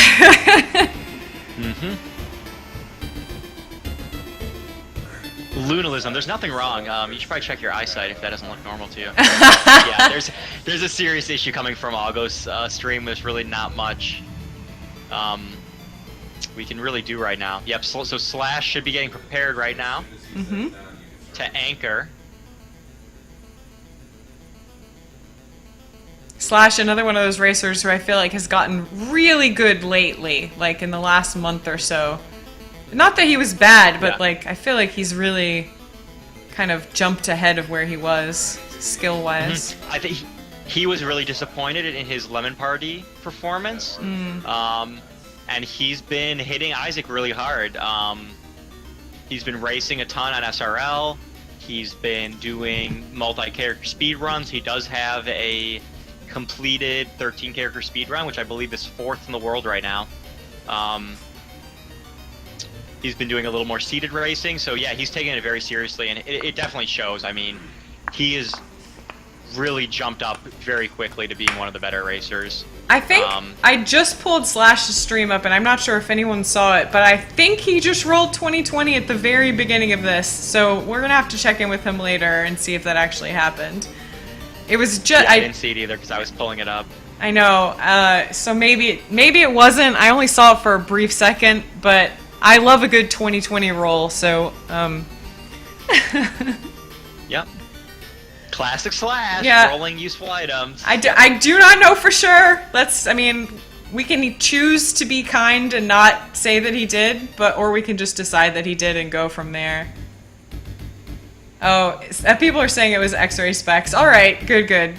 Lunalism. There's nothing wrong. You should probably check your eyesight if that doesn't look normal to you. Yeah, there's a serious issue coming from Ago's stream. There's really not much we can really do right now. Yep. So Slash should be getting prepared right now to anchor.
Slash, another one of those racers who I feel like has gotten really good lately, like in the last month or so. Not that he was bad, but like I feel like he's really kind of jumped ahead of where he was skill-wise.
I think he was really disappointed in his Lemon Party performance, and he's been hitting Isaac really hard. He's been racing a ton on SRL. He's been doing multi-character speed runs. He does have a completed 13-character speed run, which I believe is 4th in the world right now. He's been doing a little more seated racing, so yeah, he's taking it very seriously, and it definitely shows. I mean, he has really jumped up very quickly to being one of the better racers.
I think I just pulled Slash's stream up, and I'm not sure if anyone saw it, but I think he just rolled 2020 at the very beginning of this, so we're gonna have to check in with him later and see if that actually happened. It was just
I didn't see it either because I was pulling it up.
I know, so maybe it wasn't. I only saw it for a brief second, but I love a good 2020 roll, so,
Yep. Classic Slash, rolling useful items.
I do not know for sure. I mean, we can choose to be kind and not say that he did, or we can just decide that he did and go from there. Oh, people are saying it was X-ray specs. Alright, good.
Okay.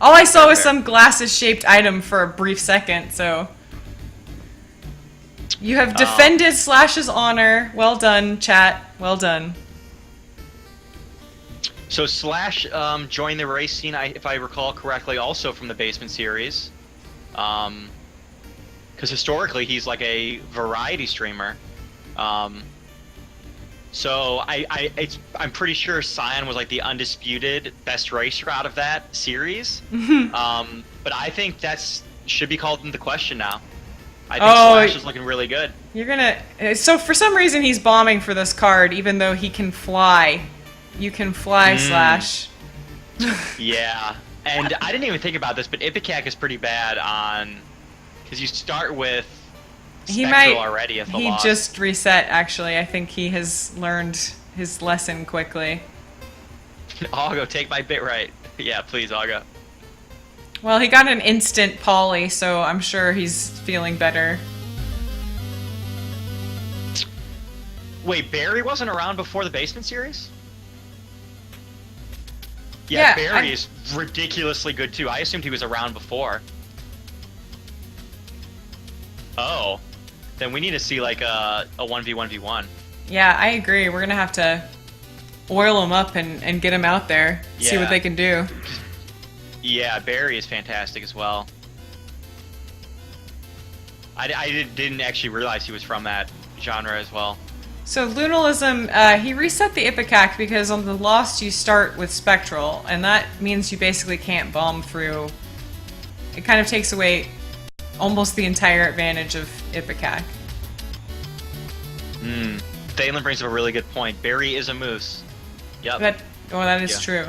All I saw was some glasses-shaped item for a brief second, so... You have defended Slash's honor. Well done, chat. Well done.
So Slash joined the race scene, if I recall correctly, also from the Basement series. Because historically, he's like a variety streamer. So I'm pretty sure SlashSP was like the undisputed best racer out of that series. But I think should be called into question now. I think Slash is looking really good.
You're gonna. So for some reason he's bombing for this card, even though he can fly. You can fly, Slash.
Yeah, and I didn't even think about this, but Ipecac is pretty bad on because you start with Spectral already.
He just reset. Actually, I think he has learned his lesson quickly.
I'll go take my bit right. Yeah, please, I'll go.
Well, he got an instant poly, so I'm sure he's feeling better.
Wait, Barry wasn't around before the Basement series? Yeah, Barry is ridiculously good too. I assumed he was around before. Oh, then we need to see like a 1v1v1.
Yeah, I agree. We're gonna have to oil him up and get him out there, see what they can do.
Yeah, Barry is fantastic as well. I didn't actually realize he was from that genre as well.
So Lunalism, he reset the Ipecac because on the Lost you start with Spectral, and that means you basically can't bomb through. It kind of takes away almost the entire advantage of Ipecac.
Thalen brings up a really good point. Barry is a moose. Yep.
That is true.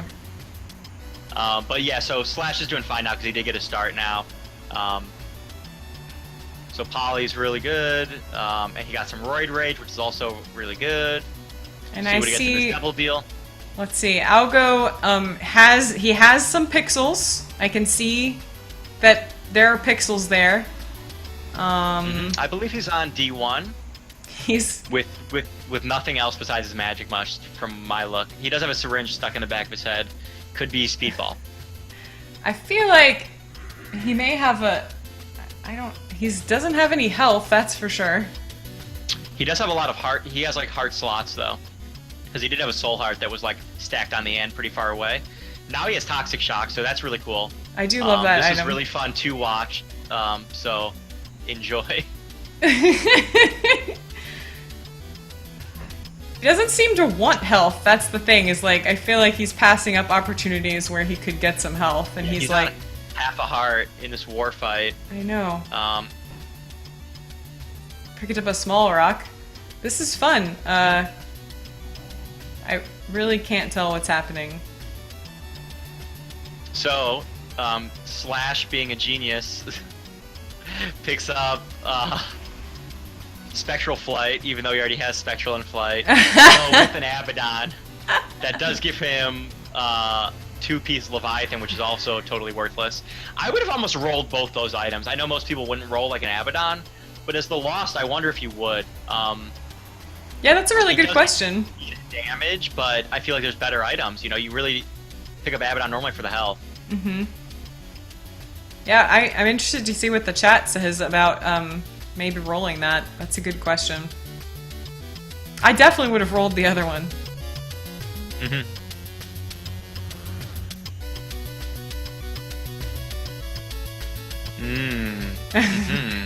But yeah, so Slash is doing fine now because he did get a start now. So Poly's really good, and he got some Roid Rage, which is also really good.
And
see
I
what he gets in this double deal.
Let's see. Algo has some pixels. I can see that there are pixels there.
I believe he's on D1.
He's
with nothing else besides his magic mush from my look. He does have a syringe stuck in the back of his head. Could be Speedball.
I feel like he may have he doesn't have any health, that's for sure.
He does have a lot of heart. He has like heart slots though, because he did have a soul heart that was like stacked on the end pretty far away. Now he has Toxic Shock, so that's really cool.
I do love that
this
item.
is really fun to watch. So enjoy.
He doesn't seem to want health. That's the thing. Is like I feel like he's passing up opportunities where he could get some health, and he's like
half a heart in this war fight.
I know. Picked up a small rock. This is fun. I really can't tell what's happening.
So, Slash, being a genius, picks up Spectral Flight, even though he already has Spectral in Flight, with an Abaddon. That does give him two-piece Leviathan, which is also totally worthless. I would have almost rolled both those items. I know most people wouldn't roll like an Abaddon, but as the Lost, I wonder if you would.
Yeah, that's a really good question.
Damage, but I feel like there's better items. You know, you really pick up Abaddon normally for the health.
Yeah, I'm interested to see what the chat says about maybe rolling that. That's a good question. I definitely would have rolled the other one.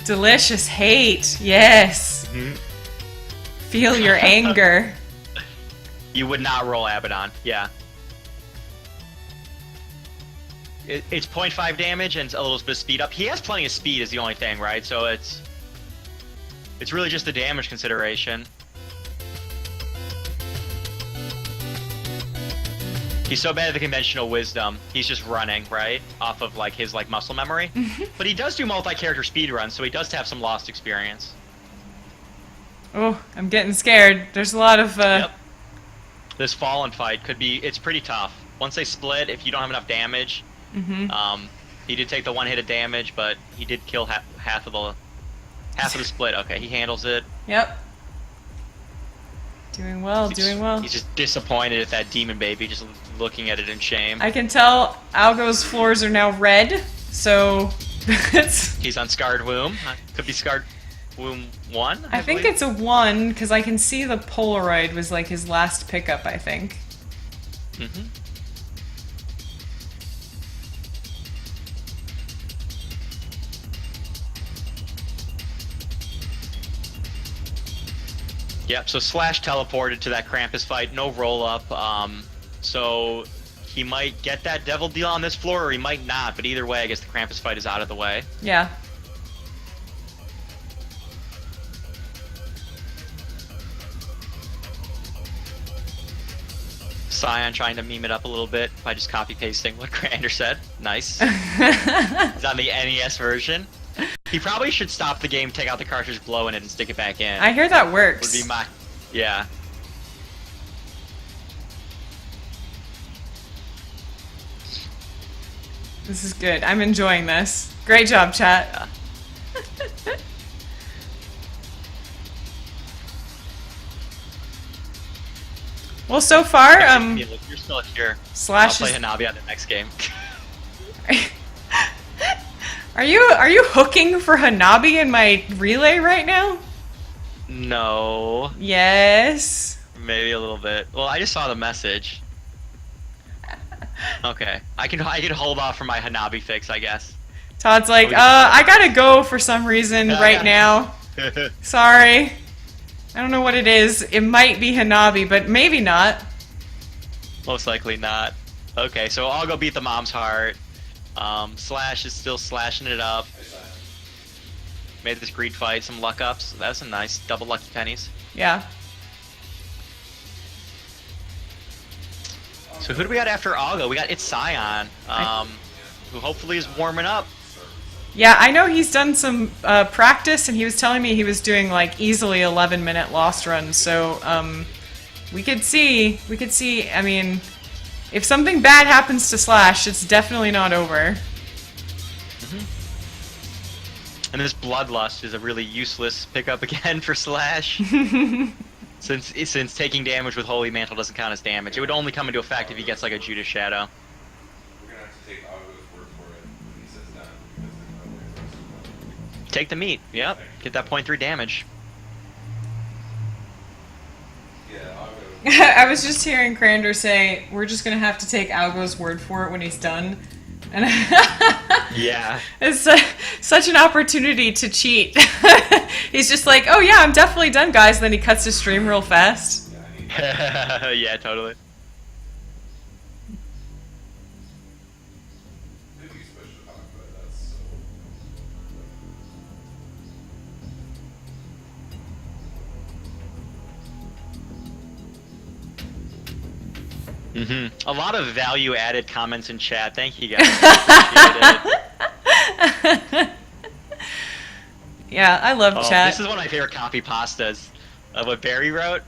Delicious hate. Yes. Feel your anger.
You would not roll Abaddon. Yeah. It's 0.5 damage and a little bit of speed up. He has plenty of speed is the only thing, right? So it's really just the damage consideration. He's so bad at the conventional wisdom. He's just running, right? Off of like his like muscle memory. But he does do multi-character speed runs, so he does have some lost experience.
Oh, I'm getting scared. There's a lot of
Yep. This Fallen fight could be it's pretty tough. Once they split, if you don't have enough damage, he did take the one hit of damage, but he did kill half of the split. Okay, he handles it.
Yep. Doing well, doing well.
He's just disappointed at that demon baby, just looking at it in shame.
I can tell Algo's floors are now red, so it's...
He's on Scarred Womb. Could be Scarred Womb 1,
I think it's a 1, because I can see the Polaroid was like his last pickup, I think.
Yep, so Slash teleported to that Krampus fight, no roll-up, so he might get that Devil Deal on this floor, or he might not, but either way, I guess the Krampus fight is out of the way.
Yeah.
SlashSP trying to meme it up a little bit by just copy-pasting what Grander said. Nice. It's on the NES version. He probably should stop the game, take out the cartridge, blow in it, and stick it back in.
I hear that works.
Would be my... Yeah.
This is good. I'm enjoying this. Great job, chat.
Yeah.
Well, so far,
Look, you're still here.
Slash
I'll play
is...
Hanabi on the next game.
Are you hooking for Hanabi in my relay right now?
No.
Yes.
Maybe a little bit. Well, I just saw the message. Okay. I can hold off for my Hanabi fix, I guess.
Todd's like, I gotta go for some reason right now. Sorry. I don't know what it is. It might be Hanabi, but maybe not.
Most likely not. Okay, so I'll go beat the mom's heart. Slash is still slashing it up. Made this greed fight, some luck ups. That was some nice double lucky pennies.
Yeah.
So who do we got after Algo? We got ItsScion, who hopefully is warming up.
Yeah, I know he's done some practice, and he was telling me he was doing like easily 11-minute lost runs. So we could see. I mean, if something bad happens to Slash, it's definitely not over.
And this Bloodlust is a really useless pickup again for Slash. Since taking damage with Holy Mantle doesn't count as damage. It would only come into effect if he gets like a Judas Shadow.
We're gonna have to take Ago's word for it when he says that, because there's no way for us to
Take the meat. Yep. Get that 0.3 damage.
Yeah, Ago.
I was just hearing Crander say, we're just going to have to take Algo's word for it when he's done. And
Yeah.
it's such an opportunity to cheat. He's just like, oh yeah, I'm definitely done, guys. And then he cuts his stream real fast.
Yeah, totally.
Maybe you switch to Hawk, but that's so...
A lot of value-added comments in chat. Thank you guys. Appreciate it.
Yeah, I love chat.
This is one of my favorite copy pastas of what Barry wrote.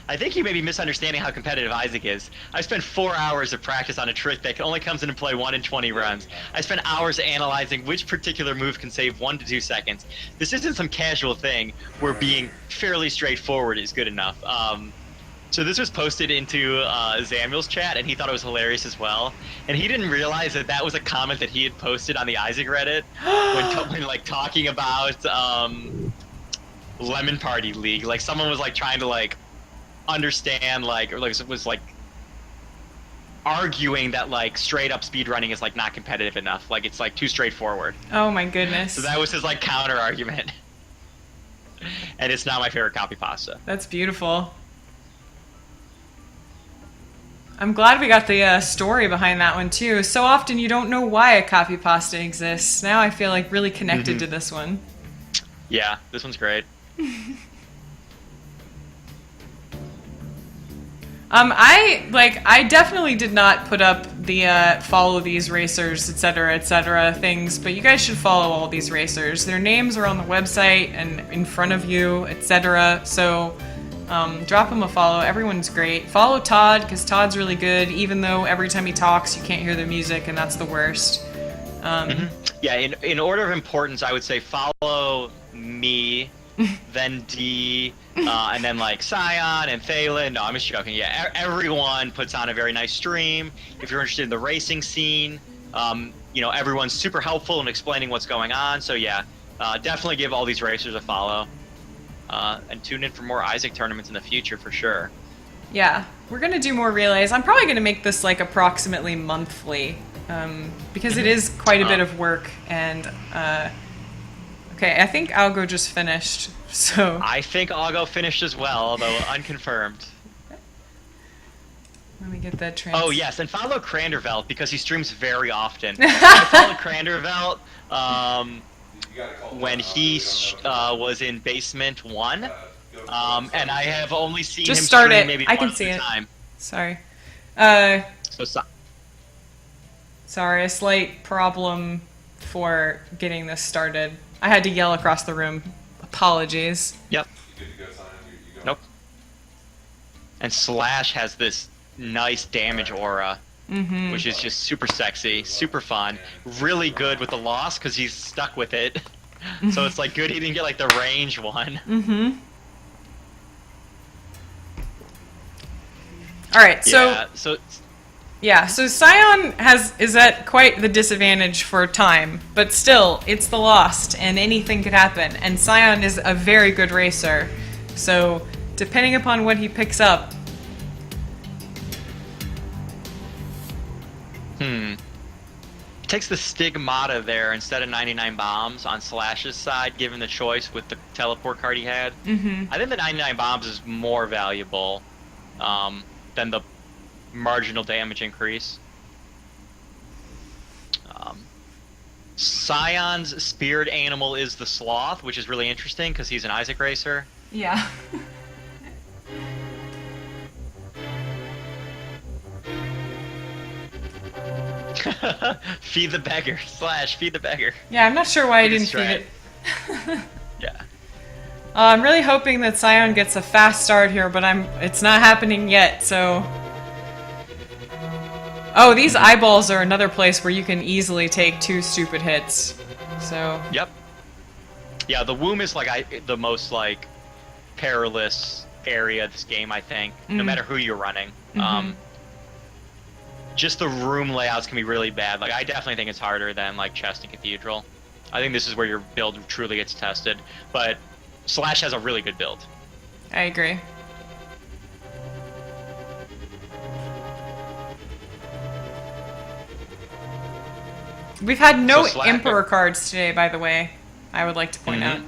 I think you may be misunderstanding how competitive Isaac is. I spent 4 hours of practice on a trick that only comes into play 1 in 20 runs. I spent hours analyzing which particular move can save 1 to 2 seconds. This isn't some casual thing where being fairly straightforward is good enough. So this was posted into Samuel's chat, and he thought it was hilarious as well. And he didn't realize that that was a comment that he had posted on the Isaac Reddit when like talking about Lemon Party League. Like someone was like trying to like understand like or like was like arguing that like straight up speedrunning is like not competitive enough. Like it's like too straightforward.
Oh my goodness.
So that was his like counter argument. And it's now my favorite copy pasta.
That's beautiful. I'm glad we got the story behind that one too. So often you don't know why a copy pasta exists. Now I feel like really connected to this one.
Yeah, this one's great.
I definitely did not put up the follow these racers, etc., things, but you guys should follow all these racers. Their names are on the website and in front of you, etc. So drop them a follow. Everyone's great. Follow Todd, because Todd's really good, even though every time he talks you can't hear the music, and that's the worst.
Yeah, in order of importance, I would say follow me, then D, and then like SlashSP and Phelan. No, I'm just joking. Yeah, everyone puts on a very nice stream. If you're interested in the racing scene, you know, everyone's super helpful in explaining what's going on. So yeah, definitely give all these racers a follow. And tune in for more Isaac tournaments in the future for sure.
Yeah, we're gonna do more relays. I'm probably gonna make this like approximately monthly, because it is quite a bit of work. And okay, I think Algo just finished. So
I think Augo finished as well, although unconfirmed.
let me get that
Oh yes, and follow Crandervelt because he streams very often. I followed Crandervelt
You gotta call
when
that,
he
really don't know.
was in Basement 1,
Go to
and I have only seen
Just
him
start
stream
it.
maybe
I
one
can see
other
it.
time.
Sorry.
So,
Sorry, a slight problem for getting this started. I had to yell across the room. Apologies.
yep.
You good to go, Simon? You go?
Nope. And Slash has this nice damage aura, which is just super sexy, super fun, really good with the loss because he's stuck with it. So it's like good he didn't get like the range one.
All right, so
Yeah, so
yeah, so Scion is at quite the disadvantage for time, but still, it's the Lost, and anything could happen. And Scion is a very good racer, so depending upon what he picks up.
he takes the Stigmata there instead of 99 bombs on Slash's side, given the choice with the teleport card he had. I think the 99 bombs is more valuable than the marginal damage increase. Scion's spirit animal is the Sloth, which is really interesting because he's an Isaac racer.
Yeah.
Feed the beggar. Slash, feed the beggar.
Yeah, I'm not sure why I
Good
didn't feed
strat.
it.
Yeah.
I'm really hoping that Scion gets a fast start here, but it's not happening yet, so... Oh, these eyeballs are another place where you can easily take 2 stupid hits. So...
Yep. Yeah, the womb is like the most like perilous area of this game, I think. No matter who you're running. Just the room layouts can be really bad. Like I definitely think it's harder than like Chest and Cathedral. I think this is where your build truly gets tested. But Slash has a really good build.
I agree. We've had no
So
Emperor cards today, by the way. I would like to point out.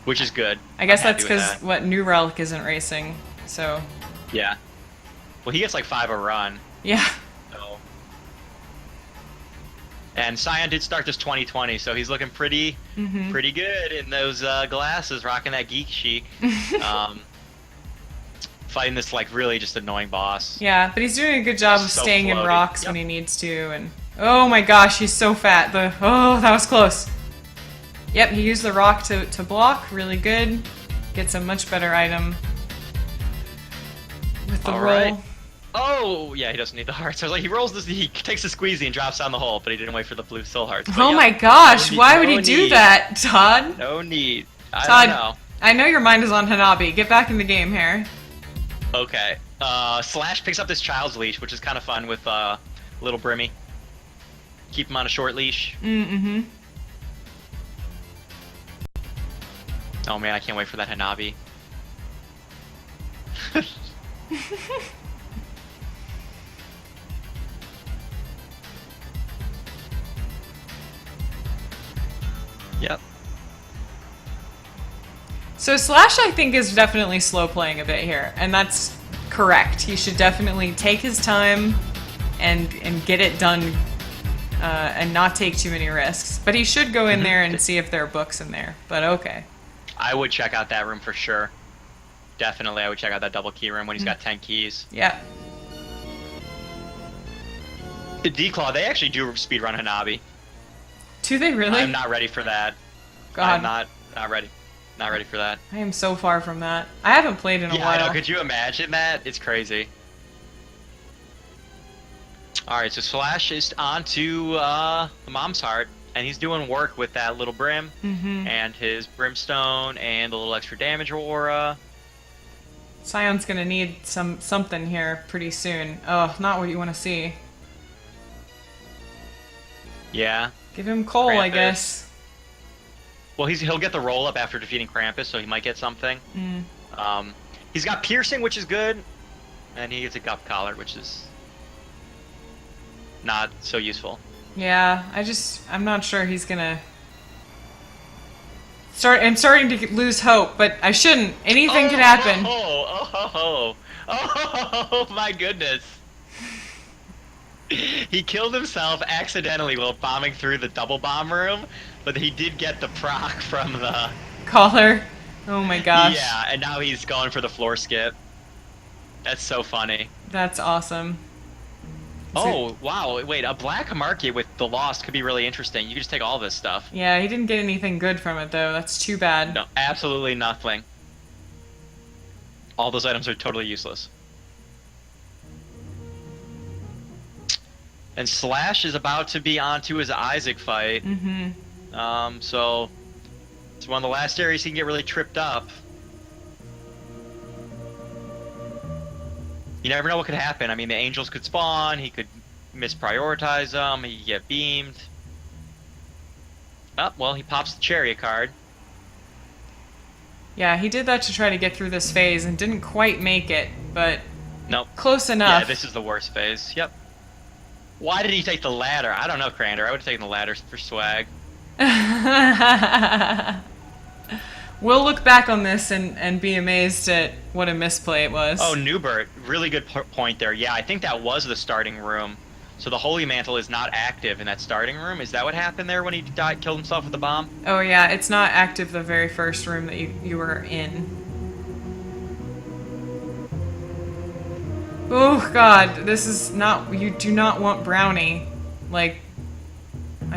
Which is good.
I guess
I'm
that's
happy with
because
that.
what New Relic isn't racing. So
Yeah. Well, he gets like 5 a run.
yeah.
So. And Scion did start this 2020, so he's looking pretty good in those glasses, rocking that geek chic. Fighting this like really just annoying boss.
Yeah, but he's doing a good job of
So
staying in
floaty.
rocks
Yep.
when he needs to, and oh my gosh, he's so fat. Oh, that was close. Yep, he used the rock to block, really good. Gets a much better item with the
All
roll.
right. Oh yeah, he doesn't need the hearts. I was like, he rolls this, he takes the squeezy and drops down the hole, but he didn't wait for the blue soul hearts. But
Oh
yeah,
my gosh,
no
why
need-
would he
no
do
need.
that, Todd?
No need. I
Todd,
don't know.
I know your mind is on Hanabi. Get back in the game here.
Okay. Slash picks up this child's leash, which is kind of fun with little Brimmy. Keep him on a short leash. Oh man, I can't wait for that Hanabi. Yep.
So Slash, I think, is definitely slow playing a bit here, and that's correct. He should definitely take his time and get it done, and not take too many risks. But he should go in there and see if there are books in there. But okay.
I would check out that room for sure. Definitely, I would check out that double key room when he's got 10 keys.
Yeah.
The D-Claw, they actually do speedrun Hanabi.
Do they really?
I'm not ready for that.
God,
I'm not ready. Not ready for that.
I am so far from that. I haven't played in a
Yeah, I
while.
know. Could you imagine that? It's crazy. Alright, so Slash is on to the Mom's Heart, and he's doing work with that little Brim, and his Brimstone, and the little extra damage aura.
Scion's gonna need something here pretty soon. Oh, not what you want to see.
Yeah.
Give him coal, I
Krampus.
guess.
Well, he'll get the roll up after defeating Krampus, so he might get something. He's got piercing, which is good, and he gets a Gup collar, which is not so useful.
Yeah, I'm not sure he's gonna I'm starting to lose hope, but I shouldn't. Anything could happen.
Oh my goodness. He killed himself accidentally while bombing through the double bomb room, but he did get the proc from the
Caller. Oh my gosh.
Yeah, and now he's going for the floor skip. That's so funny.
That's awesome.
Oh, wow. Wait, a black market with the Lost could be really interesting. You could just take all this stuff.
Yeah, he didn't get anything good from it, though. That's too bad.
No, absolutely nothing. All those items are totally useless. And Slash is about to be onto his Isaac fight.
Mm-hmm.
So it's one of the last areas he can get really tripped up. You never know what could happen. I mean, the angels could spawn, he could misprioritize them, he could get beamed. Oh, well, he pops the chariot card.
Yeah, he did that to try to get through this phase and didn't quite make it, but
Nope.
close enough.
Yeah, this is the worst phase. Yep. Why did he take the ladder? I don't know, Crander. I would have taken the ladder for swag.
We'll look back on this and be amazed at what a misplay it was.
Oh, Newbert. Really good point there. Yeah, I think that was the starting room. So the Holy Mantle is not active in that starting room. Is that what happened there when he killed himself with the bomb?
Oh yeah, it's not active the very first room that you were in. Oh god, this is not... You do not want Brownie. Like...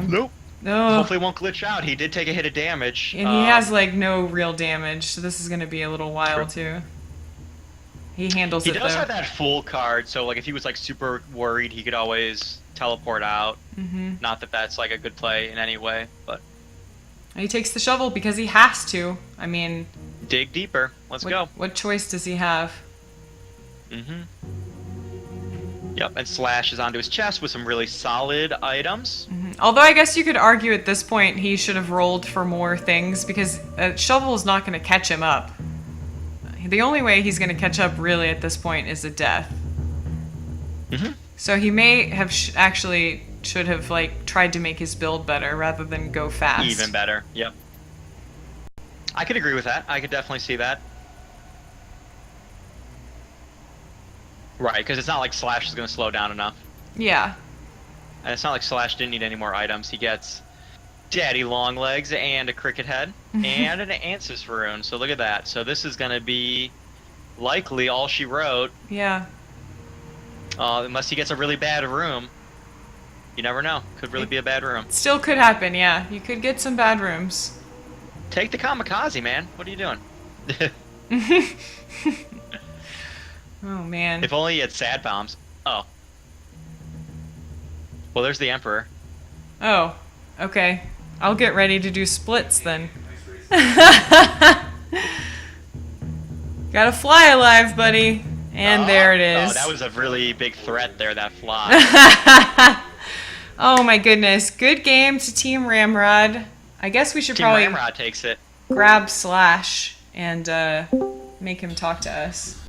Nope.
Oh.
Hopefully it won't glitch out. He did take a hit of damage.
And he has, like, no real damage, so this is gonna be a little while, too. He handles it, though.
He does have that full card, so, like, if he was, like, super worried, he could always teleport out.
Mm-hmm.
Not that that's, like, a good play in any way, but...
And he takes the shovel because he has to. I mean...
Dig deeper. Let's go.
What choice does he have?
Mm-hmm. Yep, and Slash is onto his chest with some really solid items.
Mm-hmm. Although I guess you could argue at this point he should have rolled for more things because a shovel is not going to catch him up. The only way he's going to catch up really at this point is a death.
Mm-hmm.
So he may have actually should have like tried to make his build better rather than go fast.
Even better, yep. I could agree with that. I could definitely see that. Right, because it's not like Slash is going to slow down enough.
Yeah.
And it's not like Slash didn't need any more items. He gets Daddy Longlegs and a Cricket Head and an Ansys Rune. So look at that. So this is going to be likely all she wrote.
Yeah.
Unless he gets a really bad room. You never know. Could really be a bad room.
Still could happen, yeah. You could get some bad rooms.
Take the Kamikaze, man. What are you doing?
Oh, man.
If only he had sad bombs. Oh. Well, there's the Emperor.
Oh, okay. I'll get ready to do splits then. Gotta fly alive, buddy. And there it is.
Oh, that was a really big threat there, that fly.
Oh my goodness. Good game to Team Ramrod. I guess we should
Team
probably
Ramrod takes it.
grab Slash and make him talk to us.